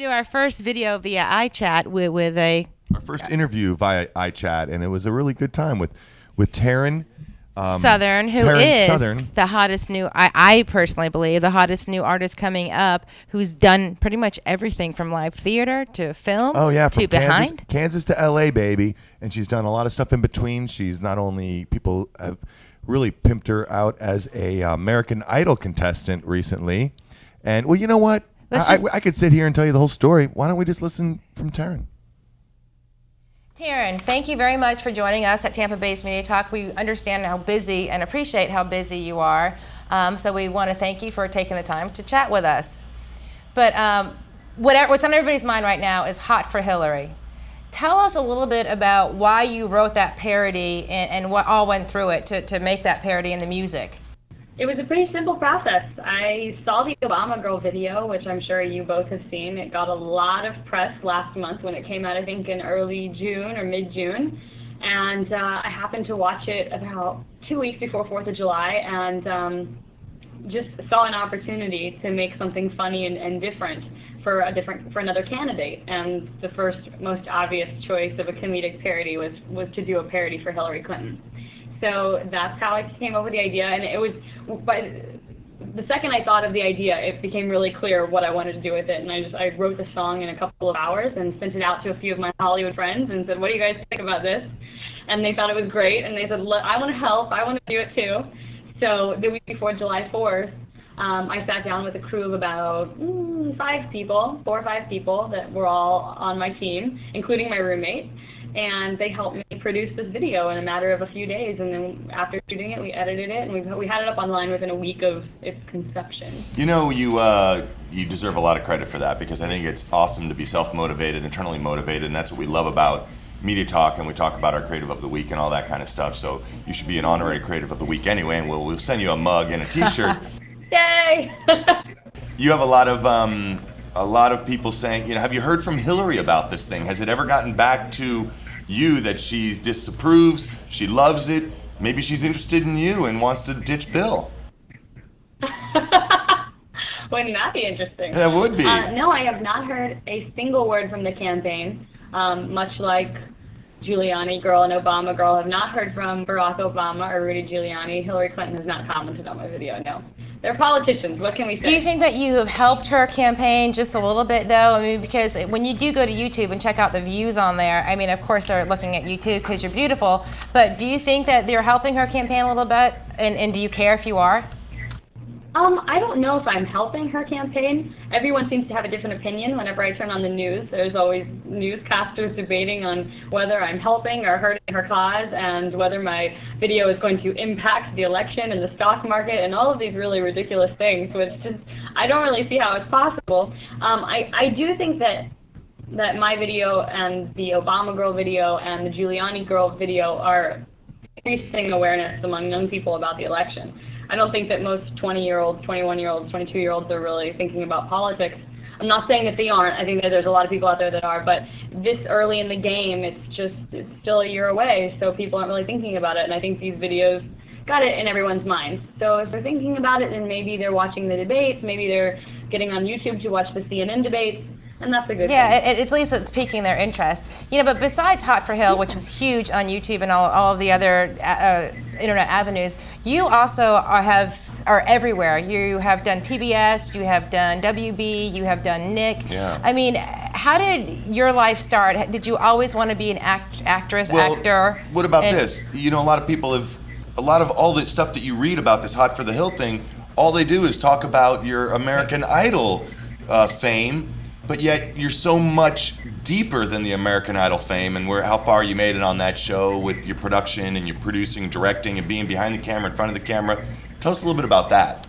do our first video via iChat with our first interview via iChat, and it was a really good time with Taryn Southern, who Taryn is Southern. the hottest new, I personally believe, the hottest new artist coming up, who's done pretty much everything from live theater to film from to behind. Kansas to LA, baby. And she's done a lot of stuff in between. She's not only, people have really pimped her out as a American Idol contestant recently. And, well, you know what? I could sit here and tell you the whole story. Why don't we just listen from Taryn? Taryn, thank you very much for joining us at Tampa Bay's Media Talk. We understand how busy and appreciate how busy you are. So we want to thank you for taking the time to chat with us. But what's on everybody's mind right now is Hott for Hillary. Tell us a little bit about why you wrote that parody and what all went through it to make that parody in the music. It was a pretty simple process. I saw the Obama Girl video, which I'm sure you both have seen. It got a lot of press last month when it came out, I think in early June or mid-June. And I happened to watch it about 2 weeks before 4th of July and just saw an opportunity to make something funny and different for another candidate. And the first most obvious choice of a comedic parody was to do a parody for Hillary Clinton. So that's how I came up with the idea, and it was, but the second I thought of the idea, it became really clear what I wanted to do with it, and I wrote the song in a couple of hours and sent it out to a few of my Hollywood friends and said, what do you guys think about this? And they thought it was great, and they said, I want to help, I want to do it too. So the week before July 4th, I sat down with a crew of about 4 or 5 people that were all on my team, including my roommate. And they helped me produce this video in a matter of a few days. And then after shooting it, we edited it, and we had it up online within a week of its conception. You know, you deserve a lot of credit for that, because I think it's awesome to be self-motivated, internally motivated, and that's what we love about Media Talk, and we talk about our Creative of the Week and all that kind of stuff. So you should be an honorary Creative of the Week anyway, and we'll send you a mug and a T-shirt. Yay! You have a lot of people saying, have you heard from Hillary about this thing? Has it ever gotten back to you that she disapproves, she loves it, maybe she's interested in you and wants to ditch Bill? Wouldn't that be interesting? That would be. No, I have not heard a single word from the campaign, much like Giuliani girl and Obama girl have not heard from Barack Obama or Rudy Giuliani. Hillary Clinton has not commented on my video, no. They're politicians, what can we say? Do you think that you have helped her campaign just a little bit, though? I mean, because when you do go to YouTube and check out the views on there, I mean, of course they're looking at you too because you're beautiful, but do you think that they're helping her campaign a little bit, and do you care if you are? I don't know if I'm helping her campaign. Everyone seems to have a different opinion whenever I turn on the news. There's always newscasters debating on whether I'm helping or hurting her cause and whether my video is going to impact the election and the stock market and all of these really ridiculous things, which just, I don't really see how it's possible. I do think that my video and the Obama girl video and the Giuliani girl video are increasing awareness among young people about the election. I don't think that most 20-year-olds, 21-year-olds, 22-year-olds are really thinking about politics. I'm not saying that they aren't. I think that there's a lot of people out there that are, but this early in the game, it's still a year away, so people aren't really thinking about it, and I think these videos got it in everyone's mind. So if they're thinking about it, then maybe they're watching the debates, maybe they're getting on YouTube to watch the CNN debates, and that's a good thing. Yeah, at least it's piquing their interest. But besides Hott for Hill, which is huge on YouTube and all of the other internet avenues, you also are everywhere. You have done PBS, you have done WB, you have done Nick. Yeah. I mean, how did your life start? Did you always want to be an actress, actor? What about this? A lot of people a lot of all this stuff that you read about this Hott for the Hill thing, all they do is talk about your American Idol fame. But yet you're so much deeper than the American Idol fame, and how far you made it on that show with your production and your producing, directing, and being behind the camera, in front of the camera. Tell us a little bit about that.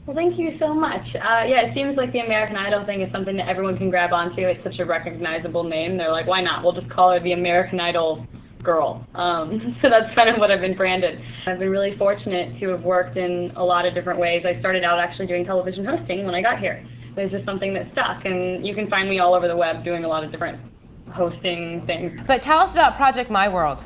Well, thank you so much. Yeah, it seems like the American Idol thing is something that everyone can grab onto. It's such a recognizable name. They're like, why not? We'll just call her the American Idol girl. So that's kind of what I've been branded. I've been really fortunate to have worked in a lot of different ways. I started out actually doing television hosting when I got here. There's just something that stuck, and you can find me all over the web doing a lot of different hosting things. But tell us about Project My World.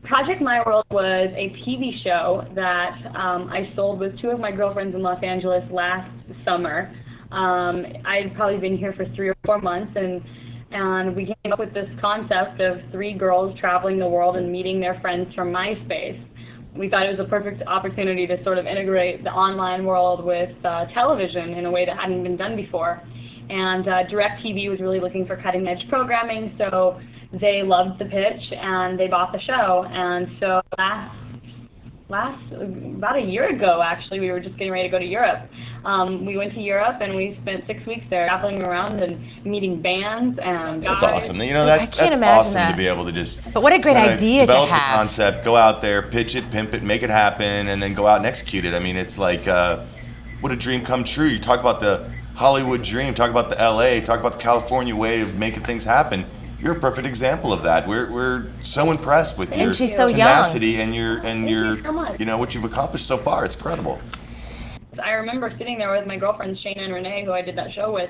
Project My World was a TV show that I sold with 2 of my girlfriends in Los Angeles last summer. I'd probably been here for 3 or 4 months, and we came up with this concept of 3 girls traveling the world and meeting their friends from MySpace. We thought it was a perfect opportunity to sort of integrate the online world with television in a way that hadn't been done before. And DirecTV was really looking for cutting-edge programming, so they loved the pitch and they bought the show. And so about a year ago, actually, we were just getting ready to go to Europe. We went to Europe and we spent 6 weeks there traveling around and meeting bands and guys. That's awesome. You know, that's awesome to be able to just. But what a great idea to have. Develop the concept, go out there, pitch it, pimp it, make it happen, and then go out and execute it. I mean, it's like, what a dream come true. You talk about the Hollywood dream, talk about the LA, talk about the California way of making things happen. You're a perfect example of that. We're so impressed with your tenacity and your you know, what you've accomplished so far. It's incredible. I remember sitting there with my girlfriends Shayna and Renee, who I did that show with,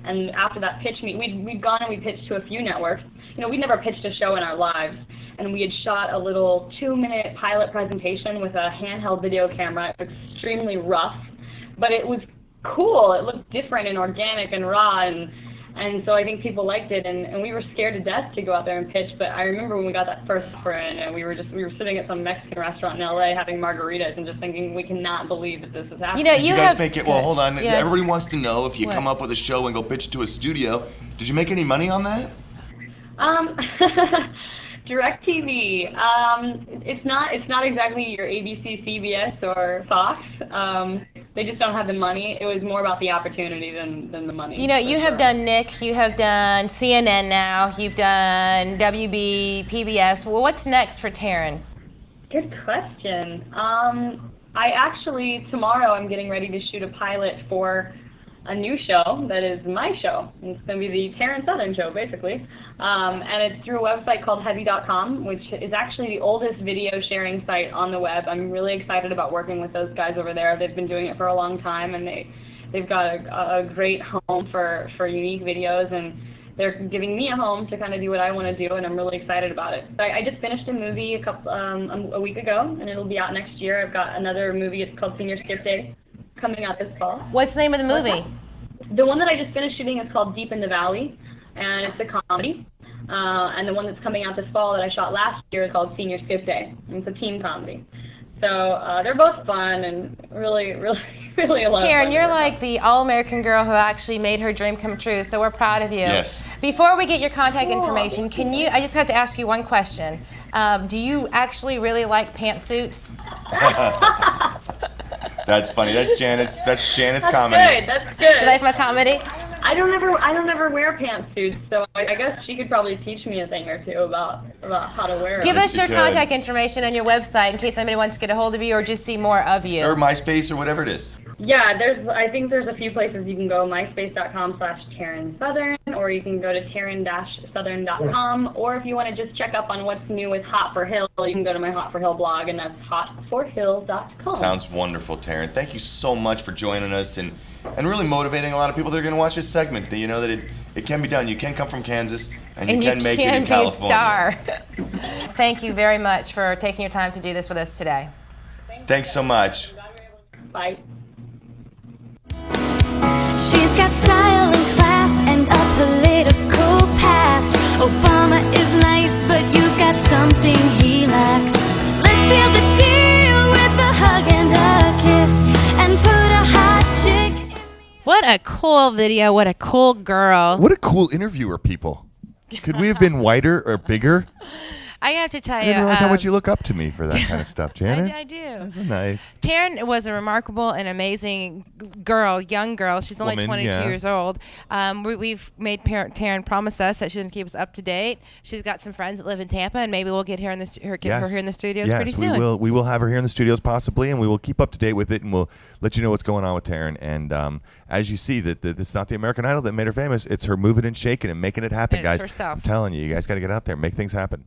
and after that pitch meet, we'd gone and we pitched to a few networks. You know, we'd never pitched a show in our lives, and we had shot a little 2-minute pilot presentation with a handheld video camera. It was extremely rough, but it was cool. It looked different and organic and raw, and so I think people liked it, and we were scared to death to go out there and pitch. But I remember when we got that first offer in, and we were sitting at some Mexican restaurant in LA having margaritas and just thinking, we cannot believe that this is happening. You know, did you guys make it? Well, hold on. Yeah. Everybody wants to know if you come up with a show and go pitch it to a studio. Did you make any money on that? DirecTV. It's not exactly your ABC, CBS, or Fox. They just don't have the money. It was more about the opportunity than the money. You know, you have done Nick, you have done CNN now, you've done WB, PBS. Well, what's next for Taryn? Good question. Tomorrow I'm getting ready to shoot a pilot for a new show that is my show. It's going to be the Taryn Southern show, basically. And it's through a website called Heavy.com, which is actually the oldest video sharing site on the web. I'm really excited about working with those guys over there. They've been doing it for a long time, and they've got a great home for unique videos, and they're giving me a home to kind of do what I want to do, and I'm really excited about it. I just finished a movie a week ago, and it'll be out next year. I've got another movie. It's called Senior Skip Day, coming out this fall. What's the name of the movie? The one that I just finished shooting is called Deep in the Valley, and it's a comedy. And the one that's coming out this fall that I shot last year is called Senior Skip Day, and it's a teen comedy. So they're both fun and really, really, really a lot of fun. Taryn, you're like the all-American girl who actually made her dream come true, so we're proud of you. Yes. Before we get your contact information, I just have to ask you one question. Do you actually really like pantsuits? That's funny. That's Janet's comedy. That's good. You like my comedy? I don't ever wear pantsuits, so I guess she could probably teach me a thing or two about how to wear them. Give us your contact information on your website in case anybody wants to get a hold of you or just see more of you. Or MySpace or whatever it is. Yeah, I think there's a few places you can go. MySpace.com/Taryn Southern, or you can go to Taryn-Southern.com, or if you want to just check up on what's new with Hott for Hill, you can go to my Hott for Hill blog, and that's hotforhill.com. Sounds wonderful, Taryn. Thank you so much for joining us and really motivating a lot of people that are going to watch this segment. You know that it can be done. You can come from Kansas, and you can make it in California. And you can be a star. Thank you very much for taking your time to do this with us today. Thanks so much. Bye. She's got style and class and a political past. Obama is nice, but you've got something he lacks. Let's seal the deal with a hug and a kiss and put a hot chick in the... What a cool video. What a cool girl. What a cool interviewer, people. Could we have been whiter or bigger? I have to tell you. I didn't realize how much you look up to me for that kind of stuff, Janet. I do. That's nice. Taryn was a remarkable and amazing girl, young girl. She's only 22 years old. We've made Taryn promise us that she's going to keep us up to date. She's got some friends that live in Tampa, and maybe we'll get her in the her here in the studios pretty soon. Yes, we will have her here in the studios possibly, and we will keep up to date with it, and we'll let you know what's going on with Taryn. And as you see, that it's not the American Idol that made her famous. It's her moving and shaking and making it happen, and guys. It's herself. I'm telling you, you guys got to get out there and make things happen.